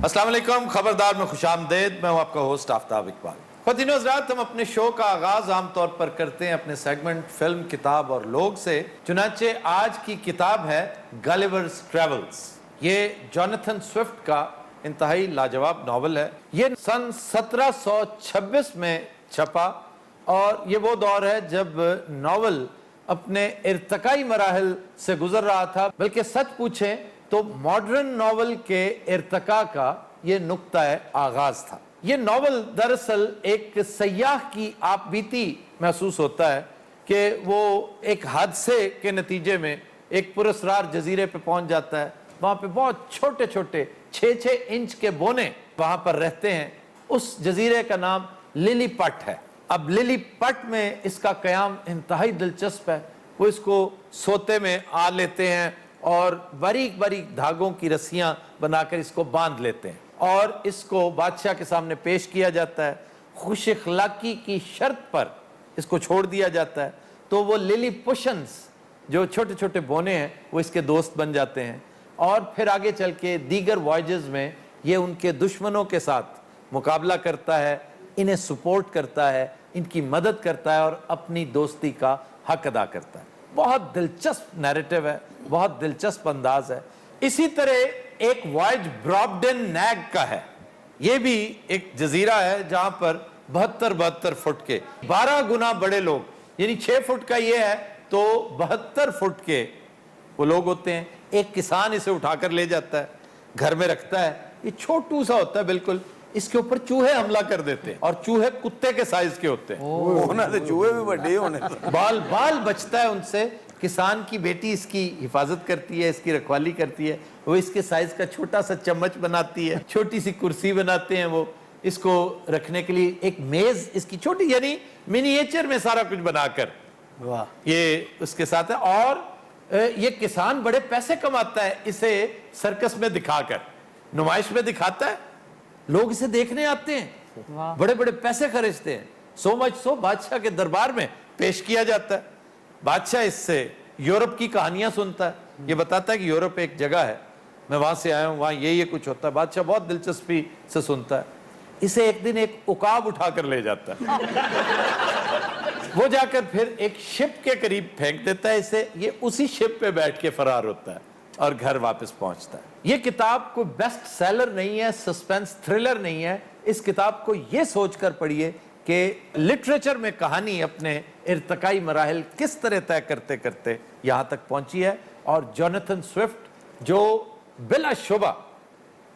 अस्सलाम वालेकुम, खबरदार में खुशामदेद। मैं हूं आपका होस्ट आफ्ताब इकबाल। ख़वातीन हज़रात, हम अपने शो का आगाज़ आमतौर पर करते हैं अपने सेगमेंट फिल्म, किताब और लोग से। चुनांचे आज की किताब है गलिवर्स ट्रैवल्स। ये जॉनथन स्विफ्ट का इंतहाई लाजवाब नावल है। ये सन 1726 में छपा और ये वो दौर है जब नावल अपने इर्तकाई मराहल से गुजर रहा था। बल्कि सच पूछें तो मॉडर्न नावल के इर्तका का ये नुक्ता आगाज था। ये नावल दरअसल एक सयाह की आपबीती महसूस होता है कि वो एक हादसे के नतीजे में एक पुरस्रार जजीरे पे पहुंच जाता है। वहां पे बहुत छोटे छोटे 6-6 इंच के बोने वहां पर रहते हैं। उस जजीरे का नाम लिलीपट है। अब लिलीपट में इसका कयाम इंतहाई दिलचस्प है। वो इसको सोते में आ लेते हैं और बारीक बारीक धागों की रस्सियां बनाकर इसको बांध लेते हैं और इसको बादशाह के सामने पेश किया जाता है। खुश अखलाकी की शर्त पर इसको छोड़ दिया जाता है तो वो लिलीपुशंस जो छोटे छोटे बोने हैं वो इसके दोस्त बन जाते हैं और फिर आगे चल के दीगर वॉयजेस में ये उनके दुश्मनों के साथ मुकाबला करता है, इन्हें सपोर्ट करता है, इनकी मदद करता है और अपनी दोस्ती का हक अदा करता है। बहुत दिलचस्प नैरेटिव है, बहुत दिलचस्प अंदाज है। इसी तरह एक वॉयज ब्रॉबडेन नैग का है। ये भी एक जजीरा है जहां पर 72 फुट के 12 गुना बड़े लोग, यानी 6 फुट का ये है तो 72 फुट के वो लोग होते हैं। एक किसान इसे उठाकर ले जाता है, घर में रखता है। ये छोटू सा होता है बिल्कुल। इसके ऊपर चूहे हमला कर देते हैं और चूहे कुत्ते के साइज के होते हैं। चूहे भी बड़े होने बाल बाल बचता है उनसे। किसान की बेटी इसकी हिफाजत करती है, इसकी रखवाली करती है। वो इसके साइज का छोटा सा चम्मच बनाती है, छोटी सी कुर्सी बनाते हैं वो इसको रखने के लिए। एक मेज इसकी छोटी, यानी मिनिएचर में सारा कुछ बनाकर वाह ये उसके साथ है। और ये किसान बड़े पैसे कमाता है इसे सर्कस में दिखाकर, नुमाइश में दिखाता है। लोग इसे देखने आते हैं, बड़े बड़े पैसे खर्चते हैं। सो मच सो बादशाह के दरबार में पेश किया जाता है। बादशाह इससे यूरोप की कहानियां सुनता है। ये बताता है कि यूरोप एक जगह है, मैं वहां से आया हूं, वहां ये कुछ होता है। बादशाह बहुत दिलचस्पी से सुनता है। इसे एक दिन एक उकाब उठाकर ले जाता है। वो जाकर फिर एक शिप के करीब फेंक देता है इसे। ये उसी शिप पे बैठ के फरार होता है और घर वापस पहुंचता है। ये किताब कोई बेस्ट सेलर नहीं है, सस्पेंस थ्रिलर नहीं है। इस किताब को ये सोचकर पढ़िए कि लिटरेचर में कहानी अपने इर्तकाई मराहिल किस तरह तय करते करते यहां तक पहुंची है। और जॉनथन स्विफ्ट जो बिलाशुबा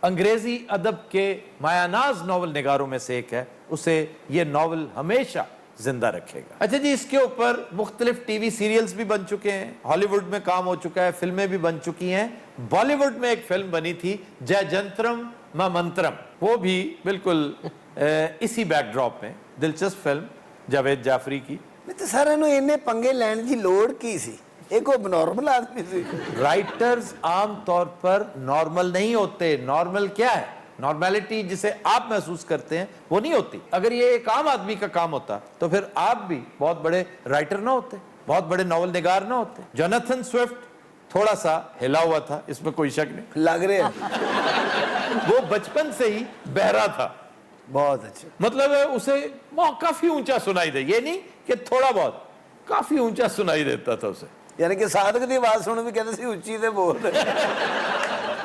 अंग्रेजी अदब के मायानाज नॉवल निगारों में से एक है, उसे ये नॉवल हमेशा जिंदा रखेगा। अच्छा जी, इसके ऊपर मुख्तलिफ टीवी सीरियल्स भी बन चुके हैं, हॉलीवुड में काम हो चुका है, फिल्में भी बन चुकी हैं। बॉलीवुड में एक फिल्म बनी थी जयजंत्रम मंत्रम, वो भी बिल्कुल इसी बैकड्रॉप में दिलचस्प फिल्म जावेद जाफरी की। तो सारा इन्ने पंगे लैन की लोड़ की सी? एक वो नॉर्मल आदमी सी। राइटर्स आम तौर पर नॉर्मल नहीं होते। नॉर्मल क्या है? नॉर्मेलिटी जिसे आप महसूस करते हैं वो नहीं होती। अगर ये एक आम आदमी का काम होता तो फिर आप भी बहुत बड़े राइटर ना होते, बहुत बड़े नॉवल निगार ना होते। जॉनथन स्विफ्ट थोड़ा सा हिला हुआ था, इसमें कोई शक नहीं। लग रहे हैं वो बचपन से ही बहरा था। बहुत अच्छा, मतलब उसे काफी ऊंचा सुनाई दे, ये नहीं कि थोड़ा बहुत, काफी ऊंचा सुनाई देता था उसे। यानी कि साधक की आवाज सुन भी कहते सी उच्ची से बोल।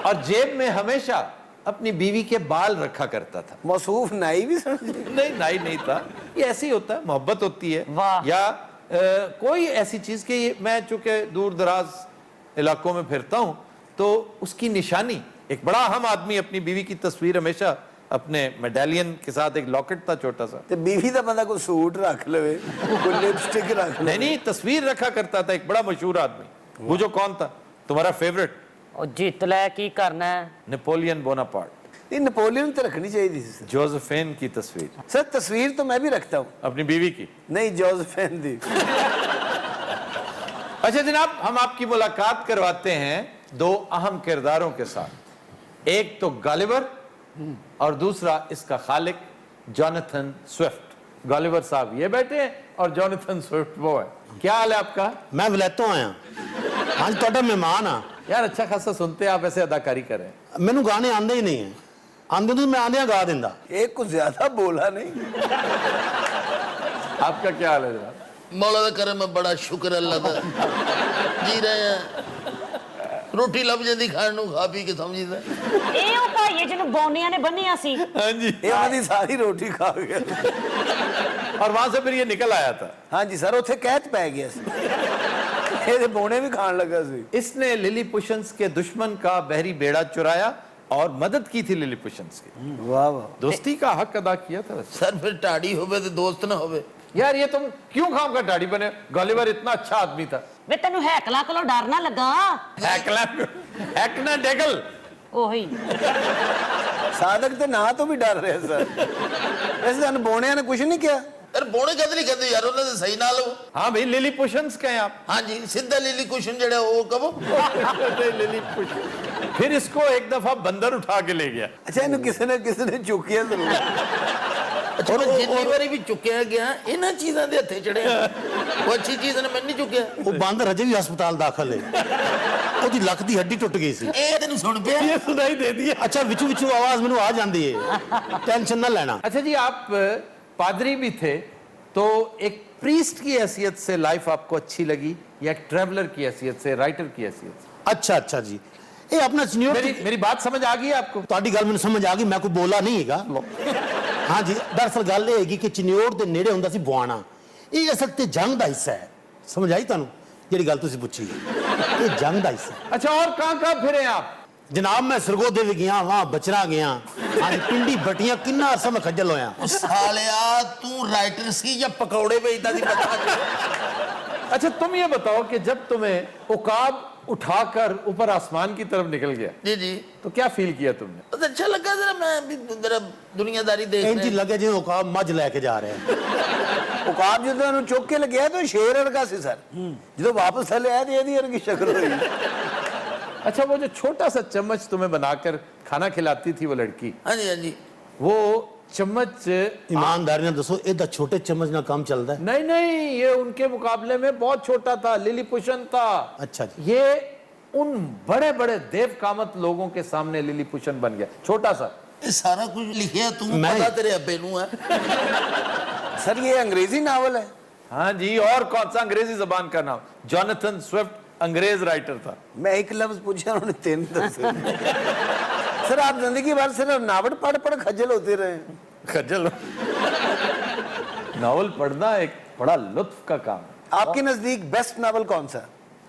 और जेब में हमेशा अपनी बीवी के बाल रखा करता था। मौसूफ नाई भी नहीं, नाई नहीं था। ये ऐसे ही होता है, मोहब्बत होती है या कोई ऐसी चीज कि मैं चूंकि दूर दराज इलाकों में फिरता हूं तो उसकी निशानी, एक बड़ा अहम आदमी अपनी बीवी की तस्वीर हमेशा अपने मेडालियन के साथ, एक लॉकेट था छोटा सा। तो बीवी का बंदा कोई सूट रख ले, कोई लिपस्टिक रख ले। नहीं, तस्वीर रखा करता था। एक बड़ा मशहूर आदमी, वो जो कौन था तुम्हारा फेवरेट? जित लै की करना है, नेपोलियन बोनापार्ट। नेपोलियन तो रखनी चाहिए थी। जोसेफिन की तस्वीर। सर तस्वीर तो मैं भी रखता हूँ अपनी बीवी की। नहीं, जोसेफिन दी। अच्छा जनाब, हम आपकी मुलाकात करवाते हैं दो अहम किरदारों के साथ। एक तो गालिवर और दूसरा इसका खालिक जॉनथन स्विफ्ट। गालिवर साहब ये बैठे हैं और जॉनथन स्विफ्ट वो है। क्या हाल है आपका? मैं वलैतों आया आज, मेहमान हाँ यार। अच्छा खासा सुनते हैं आप, ऐसे अदाकारी कर रहे हैं। मैनू गाने आंदे ही नहीं है। ਆਂਦੇ ਨੂੰ ਮੈਂ ਆਂਦਿਆਂ ਗਾ ਦਿੰਦਾ। ਇਹ ਕੁਝ ਜ਼ਿਆਦਾ ਬੋਲਾ ਨਹੀਂ। आपका क्या हाल है जनाब? मौला दा करम है, बड़ा शुक्र अल्लाह दा। जी रहे हैं, रोटी लभ जाती खाण नूं, खा पी के समझीदा। ਇਹ ਉਹ ਭਾਈਏ ਜਿਹਨੂੰ ਬੌਨੀਆਂ ਨੇ ਬੰਨੀਆਂ ਸੀ। हाँ जी। ਇਹ ਉਹਨਾਂ ਦੀ ਸਾਰੀ ਰੋਟੀ ਖਾ ਗਿਆ। और वहां से फिर ये निकल आया था। ਹਾਂਜੀ ਸਰ, ਉੱਥੇ ਕਹਿਤ ਪੈ ਗਿਆ ਸੀ। ਇਹਦੇ ਬੋਣੇ ਵੀ ਖਾਣ ਲੱਗਾ ਸੀ। इसने लिलीपुशंस के दुश्मन का बहरी बेड़ा चुराया और मदद की थी लिलीपुशंस की। ਵਾਹ ਵਾਹ। दोस्ती का हक अदा किया था। सर फिर टाड़ी होवे ते दोस्त ना होवे। यार ये तुम क्यों खाम का दाढ़ी बने? गॉलिवर इतना अच्छा आदमी था। ਵੇ ਤੈਨੂੰ ਹੈਕਲਾ ਕੋਲੋਂ ਡਰ ਨਾ ਲੱਗਾ? हैकना डेगल। ਉਹੀ ਸਾਦਕ ਤੇ ਨਾਂ ਤੋਂ ਵੀ ਡਰ ਰਿਹਾ ਸਰ। ਵੈਸੇ ਤੁਹਾਨੂੰ ਬੋਣਿਆਂ ਨੇ ਕੁਝ ਨਹੀਂ ਕਿਹਾ? यार बोने कद नहीं कहते यार, उन्होंने सही ना लो। हाँ भाई लिलीपुशंस के हैं आप। हाँ जी, सीधा लीली कुशन जड़ा वो कब। लिलीपुशन। फिर इसको एक दफा बंदर उठा के ले गया। ਅੱਛਾ, ਇਹਨੂੰ ਕਿਸੇ ਨੇ ਚੁੱਕਿਆ ਜ਼ਰੂਰ। अच्छा मैं जितनी बारी भी चुकिया गया इन्हां चीज़ां दे हत्थे चढ़े। वो अच्छी चीज़ ने मैं नहीं चुकिया। ਉਹ ਬਾਂਦਰ ਅਜੇ ਵੀ ਹਸਪਤਾਲ ਦਾਖਲ ਹੈ। ਉਹਦੀ ਲੱਕ ਦੀ ਹੱਡੀ ਟੁੱਟ ਗਈ ਸੀ। ए तेन सुन पिया? ये सुनाई दे दिया। ਅੱਛਾ ਵਿੱਚੋਂ ਵਿੱਚੋਂ ਆਵਾਜ਼ ਮੈਨੂੰ ਆ ਜਾਂਦੀ ਹੈ, ਟੈਨਸ਼ਨ ਨਾ ਲੈਣਾ। अच्छा जी, आप पादरी भी थे तो एक प्रीस्ट की हैसियत से लाइफ आपको अच्छी लगी या एक ट्रैवलर की हैसियत से, राइटर की हैसियत से? ਅੱਛਾ ਜੀ, ਇਹ ਆਪਣਾ ਚਨਿਓਰ मेरी बात समझ आ गई आपको? ਤੁਹਾਡੀ ਗੱਲ ਮੈਨੂੰ ਸਮਝ ਆ ਗਈ, ਮੈਂ ਕੋਈ ਬੋਲਾ ਨਹੀਂ ਹੈਗਾ। ਹਾਂ ਜੀ, ਦਰਅਸਲ ਗੱਲ ਇਹ ਹੈਗੀ ਕਿ ਚਨਿਓਰ ਦੇ ਨੇੜੇ ਹੁੰਦਾ ਸੀ ਬੁਆਣਾ। ਇਹ ਅਸਲ ਤੇ ਜੰਗ ਦਾ ਹਿੱਸਾ ਹੈ। ਸਮਝ ਆਈ ਤੁਹਾਨੂੰ ਜਿਹੜੀ ਗੱਲ ਤੁਸੀਂ ਪੁੱਛੀ? ਇਹ ਜੰਗ ਦਾ ਹਿੱਸਾ ਹੈ। अच्छा, और कहाँ फिरे आप? ਜਨਾਬ ਮੈਂ ਸਰਗੋਦੇ ਵੀ ਗਿਆ, ਵਾਂ ਬਚਰਾ ਗਿਆ। ਹਾਂ ਜੀ, ਪਿੰਡੀ ਬਟੀਆਂ, ਕਿੰਨਾ ਅਰਸਾ ਮੈਂ ਖੱਜਲ ਹੋਇਆ। सालिया तू राइटर सी या पकौड़े बेचता सी बता। अच्छा तुम ये बताओ कि जब तुम्हें उकाब उठाकर ऊपर आसमान की तरफ निकल गया जी जी, तो क्या फील किया तुमने? तो अच्छा लगा जरा, मैं भी जरा दुनियादारी देख ਇੰਜ रहा। ਲੱਗੇ ਜਿਵੇਂ ਉਹ ਮੱਝ ਲੈ ਕੇ ਜਾ ਰਿਹਾ। ਉਕਾਬ ਜਦੋਂ ਉਹਨੂੰ ਚੁੱਕ ਕੇ ਲੱਗਿਆ ਤਾਂ ਸ਼ੇਰ ਵਰਗਾ ਸੀ ਸਰ। ਜਦੋਂ ਵਾਪਸ ਥੱਲੇ ਆਇਆ ਤੇ ਇਹਦੀ ਵਰਗੀ ਸ਼ਕਲ ਹੋਈ। अच्छा, वो जो छोटा सा चम्मच तुम्हें बनाकर खाना खिलाती थी वो लड़की, हाँ जी हाँ जी। वो चम्मच ईमानदारी ਨਾਲ ਦੱਸੋ, ਇਹਦਾ ਛੋਟੇ ਚਮਚ ਨਾਲ ਕੰਮ ਚੱਲਦਾ ਹੈ? नहीं, ये उनके मुकाबले में बहुत छोटा था, लिलीपुशन था। अच्छा जी। ये उन बड़े बड़े देव कामत लोगों के सामने लिलीपुशन बन गया, छोटा सा। ये सारा कुछ लिखिया तू मैं- पता तेरे अब्बे नू है। सर ये अंग्रेजी नावल है? हाँ जी, और कौन सा अंग्रेजी जबान का नाम? जॉनथन स्विफ्ट अंग्रेज राइटर था। मैं एक लफ्ज पूछा उन्होंने 3 दसे। सर आप जिंदगी भर सिर्फ नावल पढ़ खज्जल होते रहे। खज्जल नावल पढ़ना एक बड़ा लुत्फ का काम है। आपके नजदीक बेस्ट नावल कौन सा?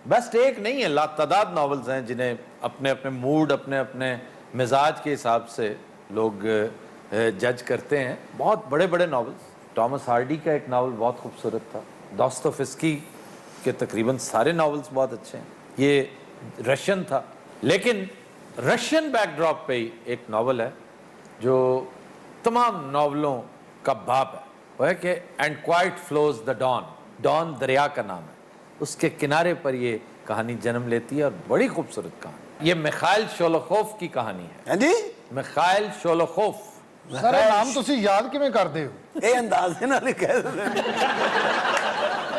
बेस्ट एक नहीं है, लातादाद नॉवेल्स हैं जिन्हें अपने अपने मूड, अपने अपने मिजाज के हिसाब से लोग जज करते हैं। बहुत बड़े बड़े नॉवेल्स। टॉमस हार्डी का एक नावल बहुत खूबसूरत था। दोस्तोयेवस्की के तकरीबन सारे नॉवेल्स बहुत अच्छे हैं। ये रशियन था, लेकिन रशियन बैकड्रॉप पे ही एक नावल है जो तमाम नावलों का बाप है। वो है कि and quiet flows the Don. Don दरिया का नाम है, उसके किनारे पर ये कहानी जन्म लेती है और बड़ी खूबसूरत कहानी। ये मिखाइल शोलोखोफ की कहानी है। हाँ जी, मिखाइल शोलोखोफ। ਸਰ ਇਹ ਨਾਮ ਤੁਸੀਂ ਯਾਦ ਕਿਵੇਂ ਕਰਦੇ ਹੋ? ये अंदाजे नाल ही कह रहे हैं।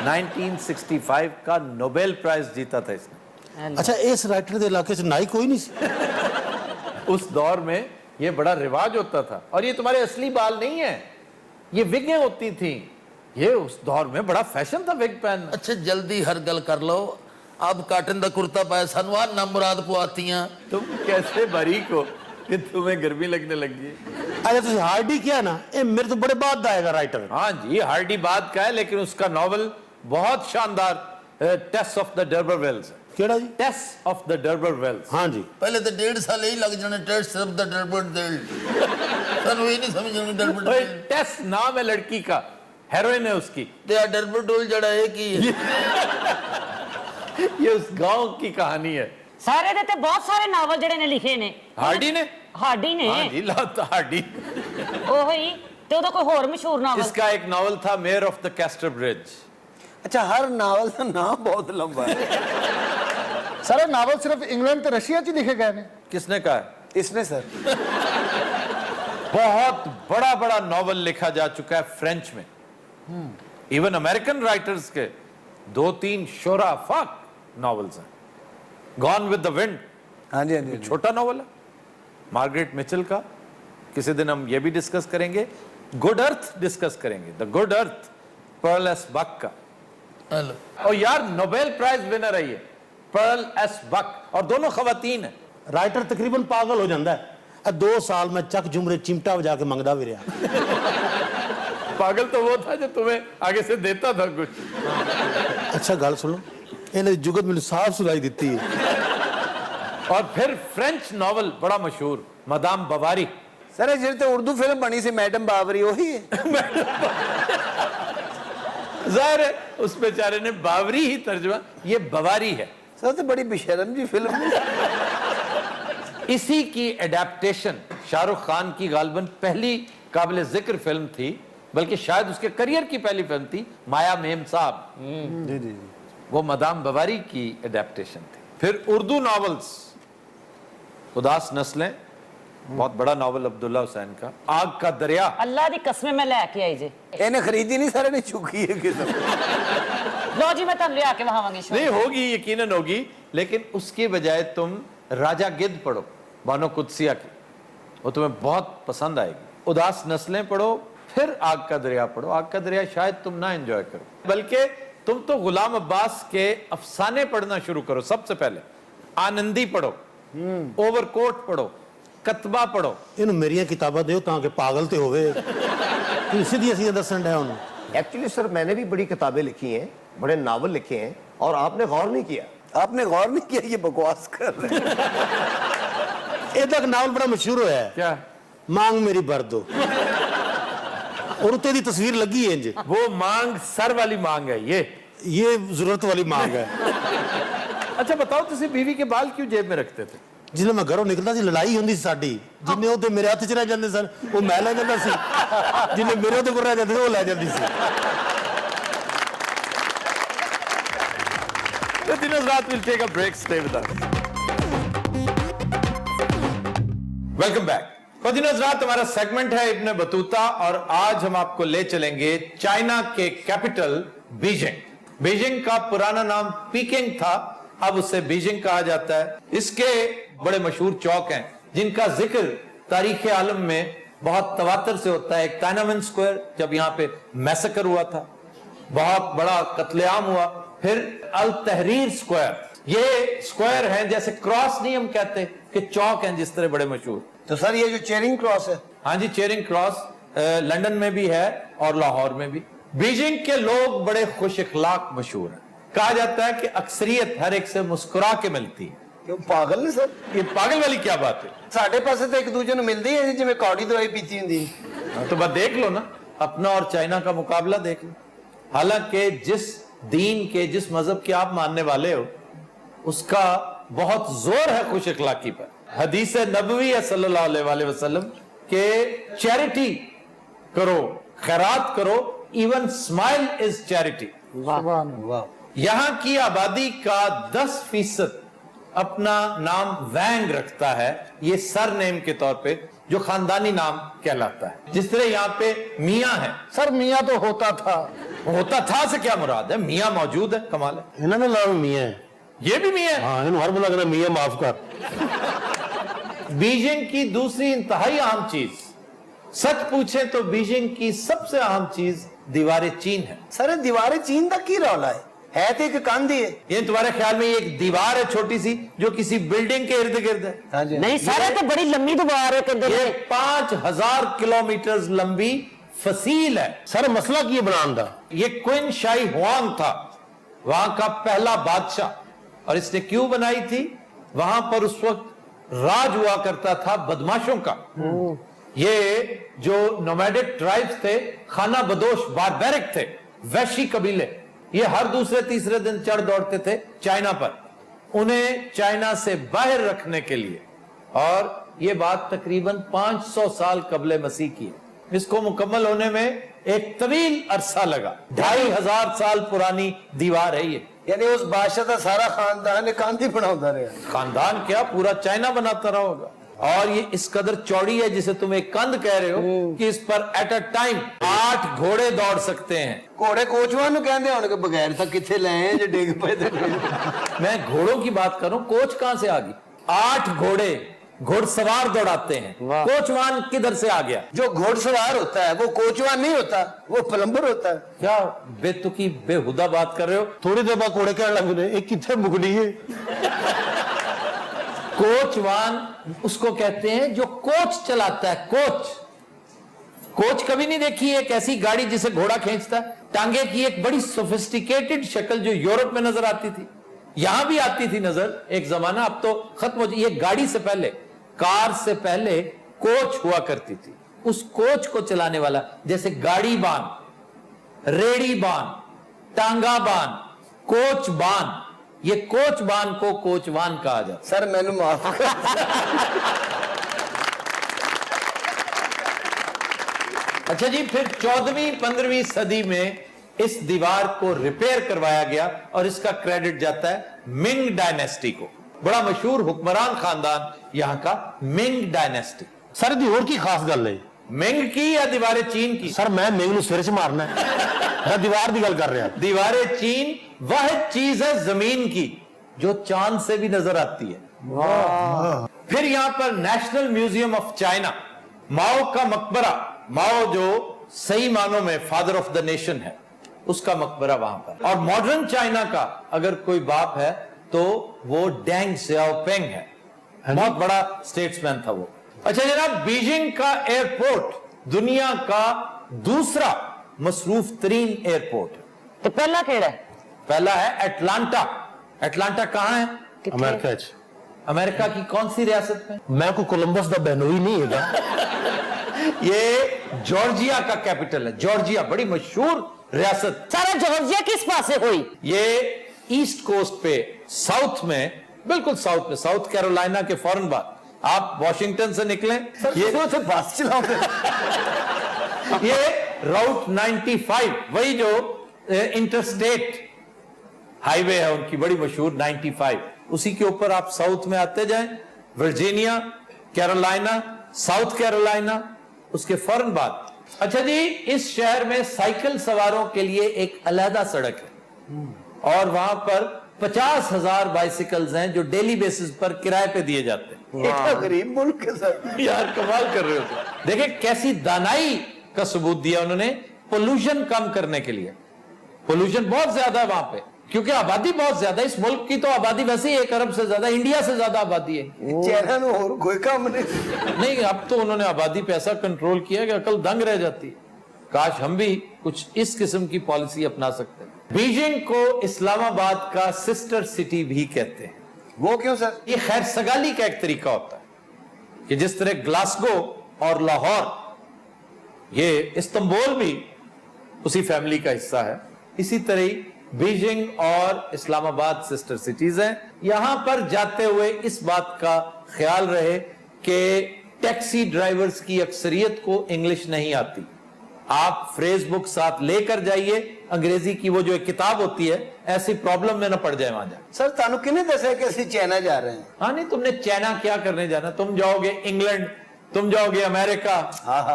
1965 का नोबेल प्राइज जीता था इसने। ਅੱਛਾ, ਇਸ ਰਾਈਟਰ ਦੇ ਇਲਾਕੇ 'ਚ ਨਾਈ ਕੋਈ ਨਹੀਂ ਸੀ? उस दौर में ये बड़ा रिवाज होता था। और ये तुम्हारे असली बाल नहीं है, ये विगें होती थी। ये उस दौर में बड़ा फैशन था विग पहनना। अच्छा जल्दी हर गल कर लो। अब काटन दा कुर्ता पाया सनवा ना मुराद पुआतियां। तुम कैसे बारीक हो कि तुम्हें गर्मी लगने लगी है। ਅੱਛਾ ਤੁਸੀਂ ਹਾਰਡੀ ਕਿਹਾ ਨਾ, ਇਹ ਮੇਰੇ ਤੋਂ ਬੜੇ ਬਾਅਦ ਦਾ ਆਏਗਾ ਰਾਈਟਰ। हाँ जी, हार्डी बात का है, लेकिन उसका नॉवल बहुत शानदार, टेस ऑफ द डर्बरवेल्स। ਕਿਹੜਾ ਜੀ? Tess of the d'Urbervilles. ਹਾਂ जी। पहले तो 1.5 साल ही लग जाने टेस्ट सिर्फ द डरबट दिल। सनु ये नहीं समझ आनी डरबट ओए, दिल। टेस नाम है लड़की का, हेरोइन है उसकी। ते आ डरबट डोल जड़ा है कि ये उस गांव की कहानी है। ਸਾਰੇ ਦੇ ਤੇ ਬਹੁਤ ਸਾਰੇ ਨਾਵਲ ਜਿਹੜੇ ਨੇ ਲਿਖੇ ਨੇ। हार्डी ने? ਹਾਰਡੀ ਨੇ। हाँ जी, लाता हार्डी। ਉਹੀ ਤੇ ਉਹਦਾ ਕੋਈ ਹੋਰ ਮਸ਼ਹੂਰ ਨਾਵਲ? इसका एक नॉवल था mayor of the castor bridge. अच्छा, हर नावल का नाम बहुत लंबा है। ਸਰ ਇਹ ਨਾਵਲ ਸਿਰਫ ਇੰਗਲੈਂਡ ਤੇ ਰਸ਼ੀਆ 'ਚ ਹੀ ਲਿਖੇ ਗਏ ਨੇ? किसने कहा है? इसने सर बहुत बड़ा बड़ा नॉवल लिखा जा चुका है फ्रेंच में। इवन अमेरिकन राइटर्स के 2-3 शोराफाक नॉवेल्स हैं। गॉन विद द विंड हाँ जी हाँ जी। छोटा नॉवल है, मार्गरेट मिचेल का। किसी दिन हम ये भी डिस्कस करेंगे, गुड अर्थ डिस्कस करेंगे, the good earth Pearl S Buck का। हेलो और यार नोबेल प्राइज विनर है ये पर्ल एस बक, और दोनों खवातीन है। ਰਾਈਟਰ ਤਕਰੀਬਨ ਪਾਗਲ ਹੋ ਜਾਂਦਾ ਹੈ। 2 ਸਾਲ ਮੈਂ ਚੱਕ ਜੁਮਰੇ ਚਿਮਟਾ ਵਜਾ ਕੇ ਮੰਗਦਾ ਵੀ ਰਿਹਾ। पागल तो वो था जो तुम्हें आगे से देता था कुछ। ਅੱਛਾ ਗੱਲ ਸੁਣੋ, ਇਹਨਾਂ ਦੀ ਜੁਗਤ ਮੈਨੂੰ ਸਾਫ਼ ਸੁਣਾਈ ਦਿੱਤੀ ਹੈ। और फिर फ्रेंच नॉवल बड़ा मशहूर, मदाम बवारी। सर ये ਜਿਹੜੀ ਤੇ ਉਰਦੂ ਫਿਲਮ ਬਣੀ ਸੀ मैडम बावरी ਉਹੀ है। जाहिर है उस बेचारे ने बावरी ही तर्जुमा, ये बवारी है। सर तो बड़ी बेशर्म जी फिल्म है। इसी की एडेप्टेशन शाहरुख खान की गालबन पहली काबिल जिक्र फिल्म थी, बल्कि शायद उसके करियर की पहली फिल्म थी, माया मेम साहब। जी जी वो मदाम बवारी की एडेप्टेशन थी। फिर उर्दू नॉवेल्स, उदास नस्लें, बहुत बड़ा नॉवल अब्दुल्ला हुसैन का, आग का दरिया। ਅੱਲਾ ਦੀ ਕਸਮ ਮੈਂ ਲੈ ਕੇ ਆਈ ਜੇ। ਇਹਨੇ ਖਰੀਦੀ नहीं सारे ने चुकी है किस्म। ਲਓ ਜੀ ਮੈਂ ਤੁਹਾਨੂੰ ਲਿਆ ਕੇ ਵਹਾਵਾਂਗੀ ਸ਼ੋ। नहीं होगी, यकीनन होगी, लेकिन उसकी बजाय तुम राजा गिद्ध पढ़ो, बानो कुदसिया की, वो तुम्हें बहुत पसंद आएगी। उदास नस्लें पढ़ो, फिर आग का दरिया पढ़ो। आग का दरिया शायद तुम ना एंजॉय करो, बल्कि तुम तो गुलाम अब्बास के अफसाने पढ़ना शुरू करो। सबसे पहले आनंदी पढ़ो, ओवरकोट पढ़ो, कतबा पढ़ो। ਇਹਨੂੰ ਮੇਰੀਆਂ ਕਿਤਾਬਾਂ ਦਿਓ ਤਾਂ ਕਿ ਪਾਗਲ ਤੇ ਹੋਵੇ। ਤੁਸੀਂ ਸਿੱਧੀਆਂ ਸਿੱਧੀਆਂ ਦੱਸਣ ਡਿਆ ਉਹਨੂੰ। एक्चुअली सर मैंने भी बड़ी किताबें लिखी हैं, बड़े नावल लिखे हैं, और आपने गौर नहीं किया। आपने गौर नहीं किया, ये बकवास कर रहे हैं। ਇਹਦਾ ਇੱਕ ਨਾਵਲ ਬੜਾ ਮਸ਼ਹੂਰ ਹੋਇਆ ਹੈ, क्या मांग मेरी भर दो। और उत्ते दी तस्वीर लगी है इंज, वो मांग सर वाली मांग है ये। जरूरत वाली मांग है। अच्छा बताओ, तुसी बीवी के बाल क्यों जेब में रखते थे? जिसले मैं घरों निकलता सी लड़ाई होंदी सी साडी, जिन्ने ओते मेरे हत्थ च रह जांदे सन वो मैं ले जांदा सी, जिन्ने मेरे ओते कोल रह जांदे वो ले जांदी सी। The Dinos Raat will take a break. Stay with us. Welcome back. दिनों रात हमारा सेगमेंट है इब्न बतूता, और आज हम आपको ले चलेंगे चाइना के कैपिटल बीजिंग। बीजिंग का पुराना नाम पीकिंग था, अब उसे बीजिंग कहा जाता है। इसके बड़े मशहूर चौक हैं जिनका जिक्र तारीख आलम में बहुत तवातर से होता है। एक टाइनामेन स्क्वायर, जब यहाँ पे मैसेकर हुआ था, बहुत बड़ा कत्लेआम हुआ। फिर अल तहरीर स्क्वायर, ये स्क्वायर हैं जैसे क्रॉस नहीं हम कहते कि चौक हैं जिस तरह बड़े मशहूर। तो सर ये जो चेरिंग क्रॉस है, हाँ जी, चेरिंग क्रॉस लंदन में भी है और लाहौर में भी। बीजिंग के लोग बड़े खुश इखलाक मशहूर हैं। कहा जाता है कि अक्सरियत हर एक से मुस्कुरा के मिलती है। क्यों पागल ने सर? ये पागल वाली क्या बात है? साढ़े पासे तो एक दूजे ਨੂੰ ਮਿਲਦੀ ਹੈ ਜਿਵੇਂ ਕੌੜੀ ਦਵਾਈ ਪੀਤੀ ਹੁੰਦੀ। तो बस देख लो ना, अपना और चाइना का मुकाबला देख लो। हालांकि जिस दीन के, जिस मजहब के आप मानने वाले हो, उसका बहुत जोर है खुश इखलाकी पर। हदीस नबवी है सल्लल्लाहु अलैहि वसल्लम के चैरिटी करो, खैरात करो, इवन स्माइल इज चैरिटी। यहां की आबादी का 10% अपना नाम वैंग रखता है, ये सर नेम के तौर पे, जो खानदानी नाम कहलाता है। जिस तरह यहाँ पे मियाँ है। सर मियाँ तो होता था। होता था से क्या मुराद है? मियाँ मौजूद है, कमाल है। इन्हां दा नाम मियां है। ये भी मियाँ है। हाँ, इन्हों हर बंदा कहना मियां माफ कर। बीजिंग की दूसरी इंतहाई अहम चीज, सच पूछे तो बीजिंग की सबसे अहम चीज दीवार चीन है। सर दीवारें चीन तक की रौला है तो एक कंध ही है। ये तुम्हारे ख्याल में ये एक दीवार है छोटी सी जो किसी बिल्डिंग के इर्द गिर्द है? हाँ जी। ਨਹੀਂ ਸਾਰੇ ਤੇ ਬੜੀ ਲੰਮੀ ਦੀਵਾਰ ਹੈ ਕਹਿੰਦੇ ये ਨੇ। 5000 किलोमीटर लंबी फसील है। सर मसला की है बनाने दा? ये क्वीन शाही हुआंग था, वहां का पहला बादशाह, और इसने क्यों बनाई थी? वहां पर उस वक्त राज हुआ करता था बदमाशों का। ये जो नोमैडिक ट्राइब्स थे, खाना बदोश बारबैरिक थे, वैशी कबीले, ये हर दूसरे तीसरे दिन चढ़ दौड़ते थे चाइना पर, उन्हें चाइना से बाहर रखने के लिए। और ये बात तकरीबन 500 साल कबले मसीह की है। इसको मुकम्मल होने में एक तवील अरसा लगा। 2500 साल पुरानी दीवार है ये। यानी उस बादशाह का सारा खानदान कंध ही बनाता रहा। खानदान क्या, पूरा चाइना बनाता रहा होगा। और ये इस कदर चौड़ी है जिसे तुम एक कंध कह रहे हो कि इस पर एट अ टाइम 8 घोड़े दौड़ सकते हैं। घोड़े कोचवान कहते होंगे बगैर था किथे ले आए जो डिग पे। मैं घोड़ों की बात करूं, कोच कहां से आ गई? 8 घोड़े घुड़सवार दौड़ाते हैं, कोचवान किधर से आ गया? जो घोड़सवार होता है वो कोचवान नहीं होता, वो प्लम्बर होता है। क्या बेतुकी बेहुदा बात कर रहे हो? थोड़ी देर बाद कोड़े कहने लगे एक कितने मुगड़ी है। कोचवान उसको कहते हैं जो कोच चलाता है। कोच कभी नहीं देखी है? एक ऐसी गाड़ी जिसे घोड़ा खींचता है, टांगे की एक बड़ी सोफिस्टिकेटेड शक्ल जो यूरोप में नजर आती थी, यहां भी आती थी नजर एक जमाना, अब तो खत्म हो गई। ये गाड़ी से पहले, कार से पहले कोच हुआ करती थी। उस कोच को चलाने वाला, जैसे गाड़ी बान, रेड़ी बान, टांगा बान, कोच बान, ये कोच बान को कोचवान कहा जाता। सर मैंने माफ कर, अच्छा जी, फिर 14वीं 15वीं सदी में इस दीवार को रिपेयर करवाया गया और इसका क्रेडिट जाता है मिंग डायनेस्टी को। बड़ा मशहूर हुक्मरान खानदान यहां का, मिंग डायनेस्टी। सर दी और की खास गल है? मिंग की या दीवारें चीन की? सर मैं मेंग सिर च मारना है, मैं दीवार की गल कर रहा। दीवारें चीन वह चीज है जमीन की जो चांद से भी नजर आती है। फिर यहां पर नेशनल म्यूजियम ऑफ चाइना, माओ का मकबरा, माओ जो सही मानों में फादर ऑफ द नेशन है, उसका मकबरा वहां पर। और मॉडर्न चाइना का अगर कोई बाप है तो वो डेंग सियाओपिंग है, बहुत बड़ा स्टेट्समैन था वो। अच्छा जनाब, बीजिंग का एयरपोर्ट दुनिया का दूसरा मसरूफ तरीन एयरपोर्ट है। ਤੇ ਪਹਿਲਾ ਕਿਹੜਾ ਹੈ? पहला है एटलांटा। एटलांटा कहां है? ਕਿੱਥੇ? अमेरिका च। अमेरिका की कौन सी रियासत में? मैं को कोलंबस दा बेनोई नहीं है। ये जॉर्जिया का कैपिटल है। जॉर्जिया बड़ी मशहूर रियासत। ਸਾਰਾ ਜਾਰਜੀਆ किस पासे होई? ये ईस्ट कोस्ट पे, साउथ में, बिल्कुल साउथ में, साउथ कैरोलिना के फौरन बाद आप वॉशिंगटन से निकलें, ये से बस चलाओ। ये राउट 95, वही जो इंटरस्टेट हाईवे है उनकी, बड़ी मशहूर 95, उसी के ऊपर आप साउथ में आते जाएं, वर्जीनिया, कैरोलिना, साउथ कैरोलिना, उसके फौरन बाद। अच्छा जी, इस शहर में साइकिल सवारों के लिए एक अलहदा सड़क है और वहां पर 50,000 बाइसिकल्स हैं जो डेली बेसिस पर किराए पे दिए जाते हैं। इतना गरीब मुल्क है सर। यार कमाल कर रहे हो तुम। देखिए कैसी दानाई का सबूत दिया उन्होंने, पोल्यूशन कम करने के लिए। पोल्यूशन बहुत ज्यादा है वहां पे क्योंकि आबादी बहुत ज्यादा है। इस मुल्क की तो आबादी वैसे ही 1 अरब से ज्यादा, इंडिया से ज्यादा आबादी है। चेहरा में और कोई काम नहीं। नहीं, अब तो उन्होंने आबादी पे ऐसा कंट्रोल किया कि अकल दंग रह जाती है। काश हम भी कुछ इस किस्म की पॉलिसी अपना सकते हैं। बीजिंग को इस्लामाबाद का सिस्टर सिटी भी कहते हैं। वो क्यों सर? ये खैर सगाली का एक तरीका होता है कि जिस तरह ग्लासगो और लाहौर, ये इस्तांबुल भी उसी फैमिली का हिस्सा है, इसी तरह ही बीजिंग और इस्लामाबाद सिस्टर सिटीज हैं। यहां पर जाते हुए इस बात का ख्याल रहे कि टैक्सी ड्राइवर्स की अक्सरियत को इंग्लिश नहीं आती। आप फ्रेज बुक साथ लेकर जाइए, अंग्रेजी की वो जो एक किताब होती है, ऐसी प्रॉब्लम में ना पड़ जाए वहां जाए। सर तानू किने दसा कि असि चाइना जा रहे हैं? हाँ नहीं, तुमने चाइना क्या करने जाना? तुम जाओगे इंग्लैंड, तुम जाओगे अमेरिका,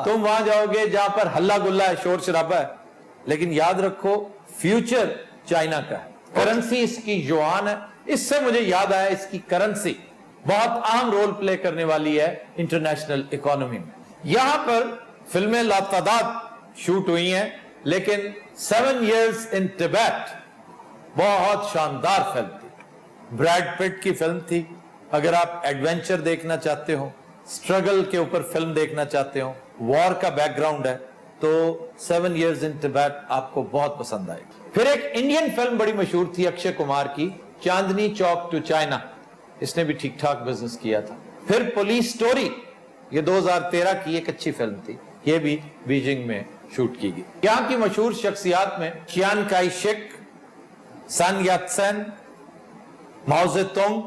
तुम वहां जाओगे जहां पर हल्ला गुल्ला है, शोर शराबा है। लेकिन याद रखो, फ्यूचर चाइना का है। करेंसी इसकी युआन है। इससे मुझे याद आया, इसकी करेंसी बहुत अहम रोल प्ले करने वाली है इंटरनेशनल इकोनॉमी में। यहां पर फिल्में लातादाद शूट हुई हैं, लेकिन 7 Years in Tibet बहुत शानदार फिल्म थी। ब्रैड पिट की फिल्म थी। अगर आप एडवेंचर देखना चाहते हो, स्ट्रगल के ऊपर फिल्म देखना चाहते हो, वॉर का बैकग्राउंड है, तो 7 Years in Tibet आपको बहुत पसंद आएगी। फिर एक इंडियन फिल्म बड़ी मशहूर थी अक्षय कुमार की, चांदनी चौक टू चाइना, इसने भी ठीक ठाक बिजनेस किया था। फिर पुलिस स्टोरी, ये 2013 की एक अच्छी फिल्म थी, ये भी बीजिंग में शूट की गई। यहां की मशहूर शख्सियात में चियान काई शेक, सन यात्सेन, माओ जेतुंग,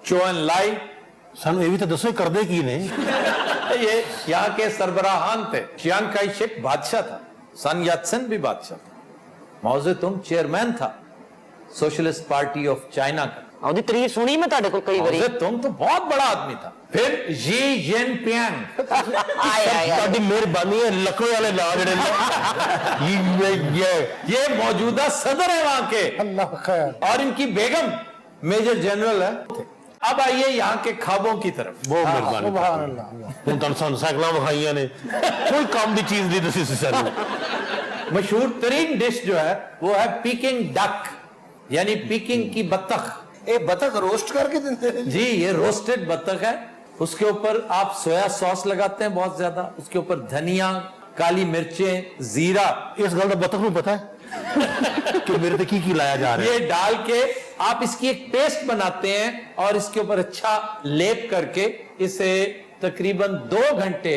चो एन लाई। सानू ये भी तो दसो करदे की ने। ये यहाँ के सरबराहान थे। चियान काई शेक बादशाह था, सन यात्सेन भी बादशाह था, माओ जेतुंग चेयरमैन था सोशलिस्ट पार्टी ऑफ चाइना का। ਉਹਦੀ ਤਾਰੀਫ ਸੁਣੀ ਮੈਂ ਤੁਹਾਡੇ ਕੋਲ ਕਈ ਵਾਰੀ। तुम तो बहुत बड़ा आदमी था। फिर जी जिनपिंग, ਆਏ ਆਏ ਆਏ। ਤੁਹਾਡੀ ਮਿਹਰਬਾਨੀ ਹੈ, लकड़े वाले ला जड़े ये मौजूदा सदर है वहां के अल्लाह खैर। और इनकी बेगम मेजर जनरल है। अब आइए यहाँ के ख्वाबों की तरफ। ਬਹੁਤ ਮਿਹਰਬਾਨੀ ਸੁਭਾਨ ਅੱਲਾਹ ਹੁਣ ਤੁਹਾਨੂੰ ਸਾਨੂੰ ਸਾਈਕਲਾਂ ਵਿਖਾਈਆਂ ਨੇ ਕੋਈ ਕੰਮ ਦੀ ਚੀਜ਼ ਨਹੀਂ ਦੱਸੀ ਸੀ ਸਾਨੂੰ मशहूर तरीन डिश जो है वो है पीकिंग डक, यानी पीकिंग की बत्तख। ये बतख रोस्ट करके देते हैं जी, ये रोस्टेड बत्तख है। उसके ऊपर आप सोया सॉस लगाते हैं बहुत ज्यादा, उसके ऊपर धनिया, काली मिर्चें, जीरा, ਇਸ ਗੱਲ ਦਾ ਬਤਖ ਨੂੰ ਪਤਾ ਹੈ ਕਿ ਮੇਰੇ ਤੇ ਕੀ ਲਾਇਆ ਜਾ ਰਿਹਾ ये डाल के आप इसकी एक पेस्ट बनाते हैं और इसके ऊपर अच्छा लेप करके इसे तकरीबन 2 घंटे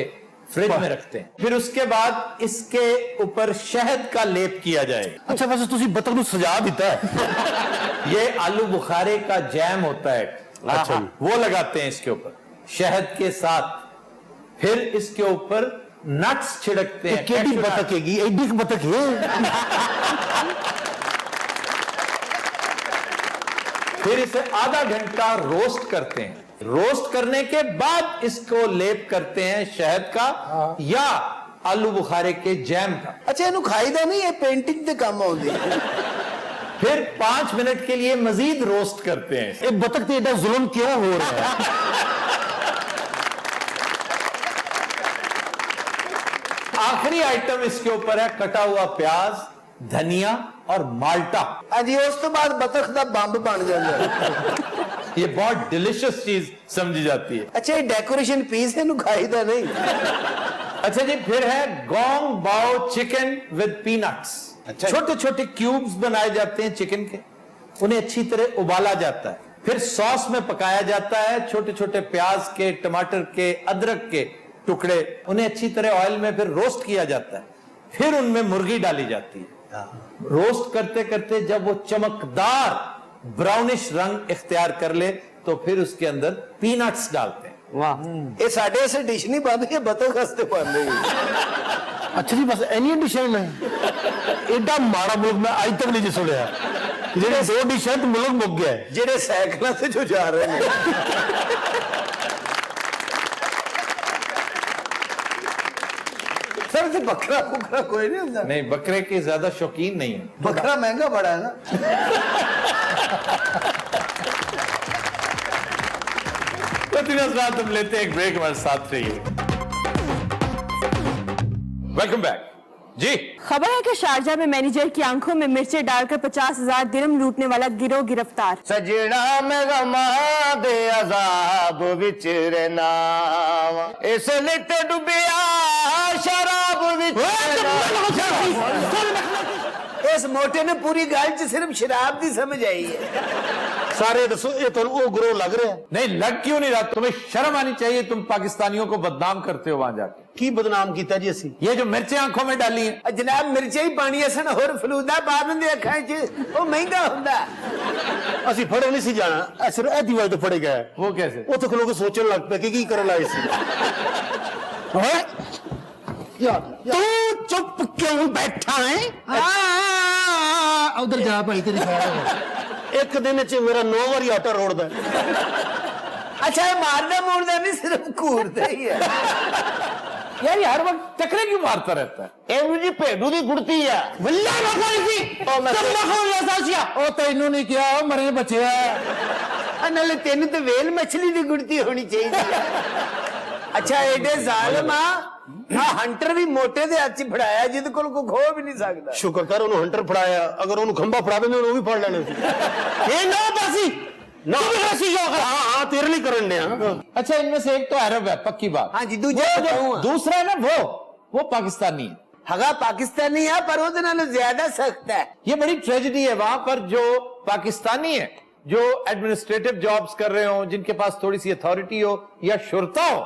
फ्रिज में रखते हैं। फिर उसके बाद इसके ऊपर शहद का लेप किया जाएगा। ਅੱਛਾ ਵੈਸੇ ਤੁਸੀਂ ਬਤਖ ਨੂੰ ਸਜਾ ਦਿੱਤਾ ਹੈ ये आलू बुखारे का जैम होता है, अच्छा जी। वो लगाते हैं इसके ऊपर शहद के साथ। फिर इसके ऊपर नट्स छिड़कते ਇਹ हैं। ਕਿਹੜੀ cashew nuts। ਬਤਖ ਹੈਗੀ ਐਡੀ ਕੁ ਬਤਖ ਹੈ फिर इसे आधा घंटा रोस्ट करते हैं। रोस्ट करने के बाद इसको लेप करते हैं शहद का या आलू बुखारे के जैम का। अच्छा इन्हू खाईदा नहीं, ये पेंटिंग ते काम आउंदी है। फिर 5 मिनट के लिए मजीद रोस्ट करते हैं। ਇਹ ਬਤਖ ਤੇ ਐਡਾ ਜ਼ੁਲਮ ਕਿਉਂ ਹੋ ਰਿਹਾ ਹੈ आखिरी आइटम इसके ऊपर है कटा हुआ प्याज, धनिया और माल्टा। अजी उस तो बाद बतख दा बंब बन जाता है। ये बहुत डिलिशियस चीज समझी जाती है। अच्छा ये डेकोरेशन पीस है, इन्हू खाईदा नहीं। अच्छा जी, फिर है गोंग बाओ चिकन विद पीनट्स। अच्छा। छोटे छोटे क्यूब्स बनाए जाते हैं चिकन के, उन्हें अच्छी तरह उबाला जाता है, फिर सॉस में पकाया जाता है। छोटे छोटे प्याज के, टमाटर के, अदरक के टुकड़े, उन्हें अच्छी तरह ऑयल में फिर रोस्ट किया जाता है। फिर उनमें मुर्गी डाली जाती है। रोस्ट करते करते जब वो चमकदार ब्राउनिश रंग इख्तियार कर ले तो फिर उसके अंदर पीनट्स डालते हैं। ਵਾਹ ये साढ़े ऐसे डिश नहीं बन रही है, बतख हंसते बन रही है। ਅੱਛਾ ਜੀ ਬਸ ਇੰਨੀਆਂ ਡਿਸ਼ਾਂ ਨੇ ਐਡਾ ਮਾੜਾ ਮੁਲਕ ਮੈਂ ਅੱਜ ਤੱਕ ਨਹੀਂ ਜੀ ਸੁਣਿਆ ਜਿਹੜੇ 2 ਡਿਸ਼ਾਂ ਤੇ ਮੁਲਕ ਮੁੱਕ ਗਿਆ ਹੈ। जेडे साइकिल से जो जा रहे हैं। सर से बकरा बुकरा कोई नहीं होता। नहीं, बकरे के ज्यादा शौकीन नहीं है। बकरा महंगा बड़ा है ना। तो हम लेते हैं एक ब्रेक, हमारे साथ रहिए। वेलकम बैक जी। खबर है कि शारजा में मैनेजर की आंखों में मिर्चें डालकर 50,000 दिरहम लूटने वाला गिरोह गिरफ्तार। सजना में गमा दे अजाब विच रहना, इसलिए ते डुबिया शराब विच रहना। इस मोटे ने पूरी गल च सिर्फ शराब की समझ आई है। ਸਾਰੇ ਦੱਸੋ ਇਹ ਤੁਹਾਨੂੰ ਉਹ ਗਰੋਹ ਲੱਗ ਰਿਹਾ नहीं, लग क्यों नहीं रहा? तुम्हें शर्म आनी चाहिए, तुम पाकिस्तानियों को बदनाम करते हो वहां जाके। ਕੀ ਬਦਨਾਮ ਕੀਤਾ ਜੀ ਅਸੀਂ ये जो मिर्चें आंखों में डाली हैं, जनाब मिर्चा ही पानी असन होर फलूदा पा देंगे अखां च, वो महंगा हुंदा। ਅਸੀਂ ਫੜੇ ਨਹੀਂ ਸੀ ਜਾਣਾ ਇਹ ਸਿਰਫ ਇਹ ਦੀਵਾਰ ਤੋਂ ਫੜੇ ਗਏ वो कैसे? ਉੱਥੇ ਖਲੋ ਕੇ ਸੋਚਣ ਲੱਗ ਪਏ ਕਿ ਕੀ ਕਰਨ ਆਏ ਸੀ तू चुप क्यों बैठा है? ਉਧਰ ਜਾ ਭਾਈ ਤੇਰੀ ਖੈਰ ਇੱਕ ਦਿਨ ਚ ਮੇਰਾ 9 ਵਾਰੀ ਆਟਾ ਰੋੜਦਾ अच्छा ये मारना मोड़ना नहीं, सिर्फ कूदता ही है। यार ये हर वक्त टकरे क्यों मारता रहता है? ਇਹਨੂੰ ਜੀ ਭੇਡੂ ਦੀ ਗੁੜਤੀ ਆ। वल्ला रखा इसी ओ तैनू नहीं किया, ओ मरे बचे है। नाले तेन तो वेल मछली की गुड़ती होनी चाहिए। अच्छा एडे जालिम आ हंटर भी मोटे दे हाथ च फड़ाया जिद कोल को खो भी नहीं सकदा। ਸ਼ੁਕਰ ਕਰ ਉਹਨੂੰ ਹੰਟਰ ਫੜਾਇਆ ਅਗਰ ਉਹਨੂੰ ਖੰਭਾ ਫੜਾ ਦਿੰਦੇ ਉਹਨੂੰ ਵੀ ਫੜ ਲੈਣੇ ਸੀ ये नो बसी ਨਾ ਹਾਂ ਹਾਂ ਤੇਰੇ ਲਈ ਕਰਨ ਡਿਆ अच्छा, इनमें से एक तो अरब है, पक्की बात। हाँ जी, दूजा वो बताऊं। जो दूसरा है ना, वो पाकिस्तानी है। हगा पाकिस्तानी है पर वो नालों ज्यादा सख्त है। ये बड़ी ट्रेजेडी है। वहां पर जो पाकिस्तानी है, जो एडमिनिस्ट्रेटिव जॉब्स कर रहे हो, जिनके पास थोड़ी सी अथॉरिटी हो या शुरता हो,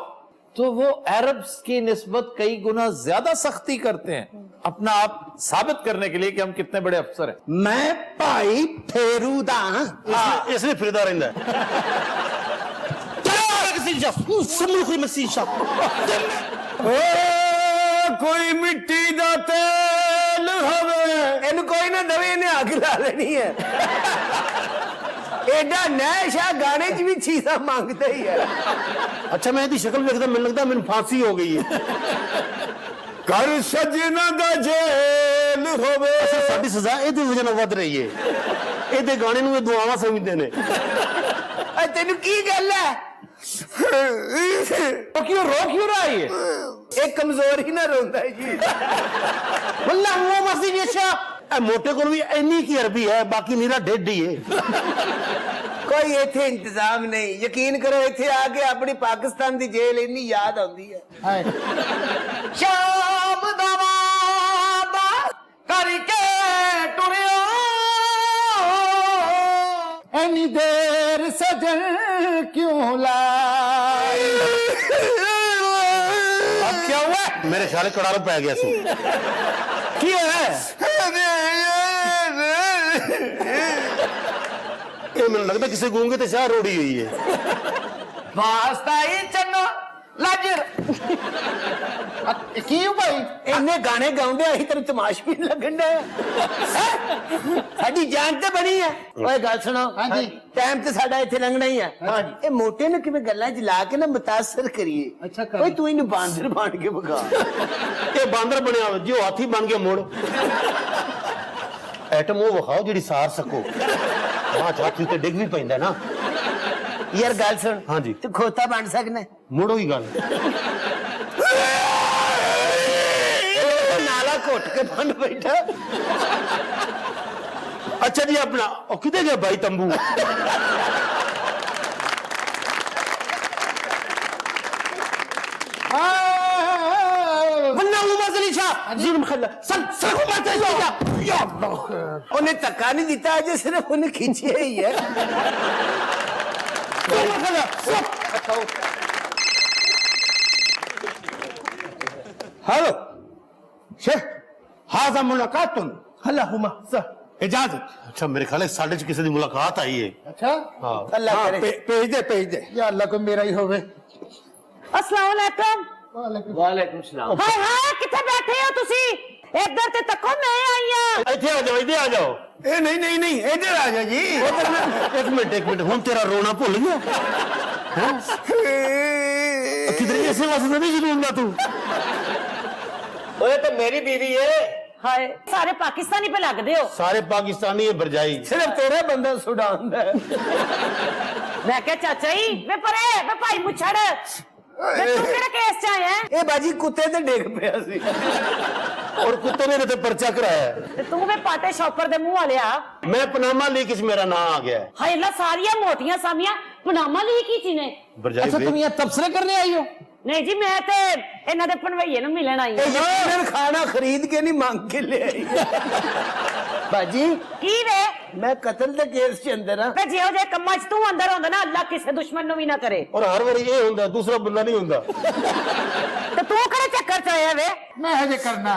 तो वो अरब्स की निस्बत कई गुना ज्यादा सख्ती करते हैं, अपना आप साबित करने के लिए कि हम कितने बड़े अफसर हैं। मैं भाई फेरूदा ਇਸ ਲਈ ਫਿਰਦਾ ਰਹਿੰਦਾ कोई मिट्टी दा तेल होवे इन कोई ना दवे ने आग ला लेनी है। एडा नैशा गाने च भी चीज़ा मांगते ही है। ਅੱਛਾ ਮੈਂ ਇਹਦੀ ਸ਼ਕਲ ਵੇਖਦਾ ਮੈਨੂੰ ਲੱਗਦਾ ਮੈਨੂੰ ਫਾਂਸੀ ਹੋ ਗਈ ਹੈ कर सजना दा जेल होवे। ਸਾਡੀ ਸਜ਼ਾ ਇਹਦੀ ਵਜ੍ਹਾ ਨਾਲ ਵੱਧ ਰਹੀ ਹੈ ਇਹਦੇ ਗਾਣੇ ਨੂੰ ਇਹ ਦੁਆਵਾਂ ਸਮਝਦੇ ਨੇ ਤੈਨੂੰ ਕੀ ਗੱਲ ਹੈ ਉਹ ਕਿਉਂ ਰੋ ਕਿਉਂ ਰਹਾ ਹੈ ਇਹ ਕਮਜ਼ੋਰ ਹੀ ਨਾ ਰੋਂਦਾ ਹੈ ਜੀ ਬੱਲਾ ਉਹ ਮਸੀ ਜੀ ਅੱਛਾ ਇਹ ਮੋਟੇ ਕੋਲ ਵੀ ਇੰਨੀ ਕੀ ਅਰਬੀ ਹੈ ਬਾਕੀ ਨੀਰਾ ਡੇਢ ਹੀ ਹੈ ਕੋਈ ਇੱਥੇ ਇੰਤਜ਼ਾਮ ਨਹੀਂ ਯਕੀਨ ਕਰੋ ਇੱਥੇ ਆ ਕੇ ਆਪਣੀ ਪਾਕਿਸਤਾਨ ਦੀ ਜੇਲ੍ਹ ਇੰਨੀ ਯਾਦ ਆਉਂਦੀ ਹੈ ਸ਼ਾਮ ਦਾ ਵਾਦਾ ਕਰਕੇ ਟੁਰਿਓ ਐਨੀ ਦੇਰ ਸਜਣ ਕਿਉਂ ਲਾਈ अब क्या हुआ मेरे ख्याल कड़ारो पै गया सू की है ये मैंने लगता किसी गूंगे तो शाह रोड़ी हुई है ਵਾਸਤਾ ਹੀ ਚੰਗਾ ਲਾਜਰ ਕੀ ਹੋ ਭਾਈ ਇੰਨੇ ਗਾਣੇ ਗਾਉਂਦੇ ਅਸੀਂ ਤੈਨੂੰ ਤਮਾਸ਼ ਵੀ ਲੱਗਣ ਦਾ ਸਾਡੀ ਜਾਨ ਤੇ ਬਣੀ ਹੈ ਓਏ ਗੱਲ ਸੁਣੋ ਹਾਂਜੀ। ਟਾਈਮ ਤੇ ਸਾਡਾ ਇੱਥੇ ਲੰਘਣਾ ਹੀ ਹੈ ਇਹ ਮੋਟੇ ਨੂੰ ਕਿਵੇਂ ਗੱਲਾਂ ਚ ਲਾ ਕੇ ਨਾ ਮੁਤਾਸਰ ਕਰੀਏ ਅੱਛਾ, ਕਰੀਏ। ਓਏ ਤੂੰ ਇਹਨੂੰ ਬਾਂਦਰ ਬਣ ਕੇ ਵਿਖਾ ये बांदर बनया जो हाथी बन गया मोड़ एटम वो विखाओ जी सार सको हाँ छाती ते डिग भी पैंदा ना ਯਾਰ ਗੱਲ ਸੁਣ ਹਾਂਜੀ। ਤੂੰ ਖੋਤਾ ਬਣ ਸਕਣਾ मुड़ो ही गल ਨਾਲਾ ਘੁੱਟ ਕੇ ਬਣ ਬੈਠਾ अच्छा जी अपना ओ किधर गया भाई तंबू बन्ना वो मसली छा जुर्म खल्ला सब को मारते या ਉਹਨੇ ਧੱਕਾ ਨਹੀਂ ਦਿੱਤਾ ਅਜੇ ਸਿਰਫ ਉਹਨੇ ਖਿੱਚਿਆ ਹੀ ਹੈ जुर्म खल्ला सब हेलो शेख हाजा मुलाकातुन अल्लाहुम्मा इजाजत अच्छा मेरे ख्याल है साढ़े च किसी की मुलाकात आई है अच्छा हाँ ਅੱਲਾ ਕਰੇ भेज दे या अल्लाह को मेरा ही होवे अस्सलाम वालेकुम ਵਾਲੇਕੁਮ ਸਲਾਮ हाय हाय किथे बैठे हो तुसी इधर ते तको मैं आई हां ਇੱਥੇ ਆ ਜਾਓ ਇੱਥੇ ਆ ਜਾਓ ਇਹ ਨਹੀਂ ਨਹੀਂ ਇੱਧਰ ਆ ਜਾ ਜੀ एक मिनट ਹੁਣ ਤੇਰਾ ਰੋਣਾ ਭੁੱਲ ਗਿਆ किधर ऐसे वास्ते नहीं जरूर तू ਓਏ ਤਾਂ ਮੇਰੀ ਬੀਵੀ ਹੈ हाय सारे पाकिस्तानी पे लगदे हो सारे पाकिस्तानी है भरजाई ਸਿਰਫ ਤੇਰਾ ਬੰਦਾ ਸੁਡਾਨ ਦਾ ਹੈ मैं क्या चाचा जी वे परे वे भाई मुछड़ वे तू केड़े केस च आया है ਇਹ ਬਾਜੀ ਕੁੱਤੇ ਤੇ ਡਿੱਗ ਪਿਆ ਸੀ और कुत्ते ने तो पर्चा कराया है। ते तू वे पाटे शॉपर दे मुंह वालिया मैं पनामा लीक च मेरा नाम आ गया है हाय अल्लाह सारियां मोटियां सामियां पनामा ली की थी ने भरजाई अच्छा तुम यहाँ तबसरे करने आई हो नहीं जी मैं ते इन्हां दे पनवैये नु मिलन आई ਇਹ ਯਕੀਨਨ ਖਾਣਾ ਖਰੀਦ ਕੇ ਨਹੀਂ ਮੰਗ ਕੇ ਲਿਆਈ ਬਾਜੀ की वे ਮੈਂ ਕਤਲ ਦੇ ਕੇਸ ਚ ਅੰਦਰ ਆ वे जिहो जे कम्मा च तू अंदर होंदा ना अल्लाह किसे दुश्मन नु भी ना करे और हर बार ये होता दूसरा बंदा नहीं होता ते तू केड़े चक्कर च आया वे मैं हजे करना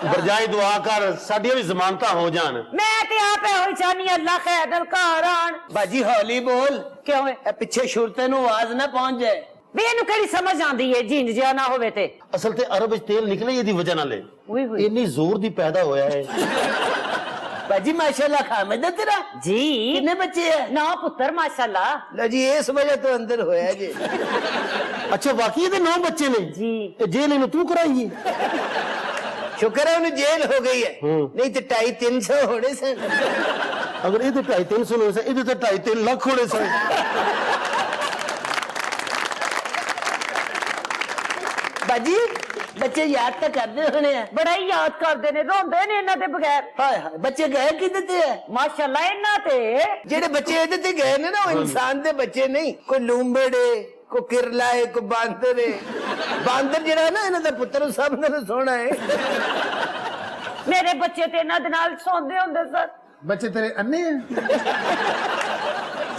भरजाई दुआ कर साडियां भी जमानतां हो जान मैं ते आपे होई चाहनी अल्लाह खैर दल घर आन ਬਾਜੀ ਹੌਲੀ ਬੋਲ क्यों है ਇਹ ਪਿੱਛੇ ਸ਼ੁਰਤੇ ਨੂੰ ਆਵਾਜ਼ ਨਾ ਪਹੁੰਚ ਜਾਏ ਵੇ ਇਹਨੂੰ ਕਿਹੜੀ ਸਮਝ ਆਂਦੀ ਏ ਜਿੰਜ ਜਿਆ ਨਾ ਹੋਵੇ ਤੇ असल ते अरब च तेल निकले ਇਹਦੀ ਵਜ੍ਹਾ ਨਾਲ ਉਈ ਉਈ ਇੰਨੀ ਜ਼ੋਰ ਦੀ ਪੈਦਾ ਹੋਇਆ ਹੈ ਬਾਜੀ ਮਾਸ਼ਾਅੱਲਾ ਖਾਮਦ ਹੈ ਤੇਰਾ जी ਕਿੰਨੇ ਬੱਚੇ ਹੈ ना पुत्र माशाल्लाह ਲੋ ਜੀ ਇਸ ਵਜ੍ਹਾ ਤੋਂ ਅੰਦਰ ਹੋਇਆ ਜੀ ਅੱਛਾ ਵਾਕਈ ਇਹਦੇ 9 ਬੱਚੇ ਨੇ जी ਇਹ ਜੇਲ੍ਹ ਇਹਨੂੰ ਤੂੰ ਕਰਾਈ ਹੈ ਸ਼ੁਕਰ ਹੈ ਉਹਨੂੰ ਜੇਲ੍ਹ ਹੋ ਗਈ ਹੈ ਨਹੀਂ ਤੇ 250-300 ਹੋਣੇ ਸਨ ਅਗਰ ਇਹਦੇ 250-300 ਹੋਣੇ ਸੀ ਇਹਦੇ ਤਾਂ 2.5-3 ਲੱਖ ਹੋਣੇ ਸਨ ਬਾਜੀ ਬੱਚੇ ਯਾਦ ਤਾਂ ਕਰਦੇ ਹੋਣੇ ਆ बड़ा ही याद करदे ने रोंदे ने इन्हां दे बगैर ਹਾਏ ਹਾਏ ਬੱਚੇ ਗਏ ਕਿੱਥੇ ਤੇ ਹੈ माशाल्लाह इन्हां ते ਜਿਹੜੇ ਬੱਚੇ ਇਹਦੇ ਤੇ ਗਏ ਨੇ ਨਾ ਉਹ ਇਨਸਾਨ ਦੇ ਬੱਚੇ ਨਹੀਂ ਕੋਈ ਲੂੰਬੜੇ ਕੋਈ ਕਿਰਲਾ ਹੈ ਕੋਈ ਬਾਂਦਰ ਹੈ ਬਾਂਦਰ ਜਿਹੜਾ ਹੈ ਨਾ ਇਹਨਾਂ ਦਾ ਪੁੱਤਰ ਸਭ ਨਾਲੋਂ ਸੋਹਣਾ ਹੈ मेरे बच्चे ते इन्हां दे नाल सौंदे हुंदे सर बच्चे तेरे अन्ने हैं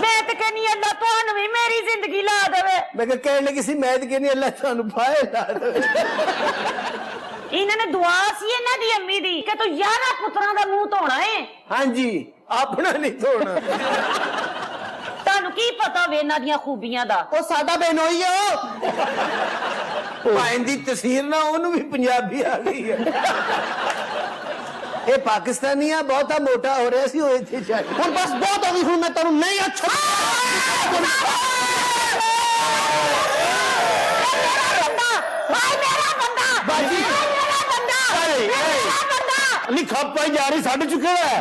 मैं ते कहनी अल्लाह तुहानू भी मेरी जिंदगी ला देवे ਮੈਂ ਕਿਹਾ ਕਹਿਣ ਲੱਗੀ ਸੀ ਮੈਂ ਤੇ ਕਹਿੰਦੀ ਅੱਲਾਹ ਤੁਹਾਨੂੰ ਫਾਇਲ ਲਾ ਦੇਵੇ इन्हां ने दुआ सी इन्हां दी अम्मी दी कि तू 11 पुत्रां दा मुंह धोना है ਹਾਂਜੀ ਆਪਣਾ ਨਹੀਂ ਧੋਣਾ ਤੁਹਾਨੂੰ ਕੀ ਪਤਾ ਵੇ ਇਹਨਾਂ ਦੀਆਂ ਖੂਬੀਆਂ ਦਾ ਉਹ ਸਾਡਾ ਬੇਨੋਈ ਆ ਭਾਂ ਦੀ ਤਸਵੀਰ ਨਾ ਉਹਨੂੰ ਵੀ ਪੰਜਾਬੀ ਆ ਗਈ ਹੈ ਇਹ ਪਾਕਿਸਤਾਨੀ ਆ ਬਹੁਤਾ ਮੋਟਾ ਹੋ ਰਿਹਾ ਸੀ ਉਹ ਇੱਥੇ ਚੱਲ ਹੁਣ ਬਸ ਬਹੁਤ ਹੋ ਗਈ ਹੁਣ ਮੈਂ ਤੈਨੂੰ ਨਹੀਂ ਅੱਛਾ ਹਾਏ ਮੇਰਾ ਬੰਦਾ ਬਾਜੀ। ਮੇਰਾ ਬੰਦਾ ਏ, ਏ। ਮੇਰਾ ਬੰਦਾ ਨਹੀਂ ਖੱਪ ਪਾਈ ਜਾ ਰਹੀ ਛੱਡ ਚੁੱਕੇ ਹੈ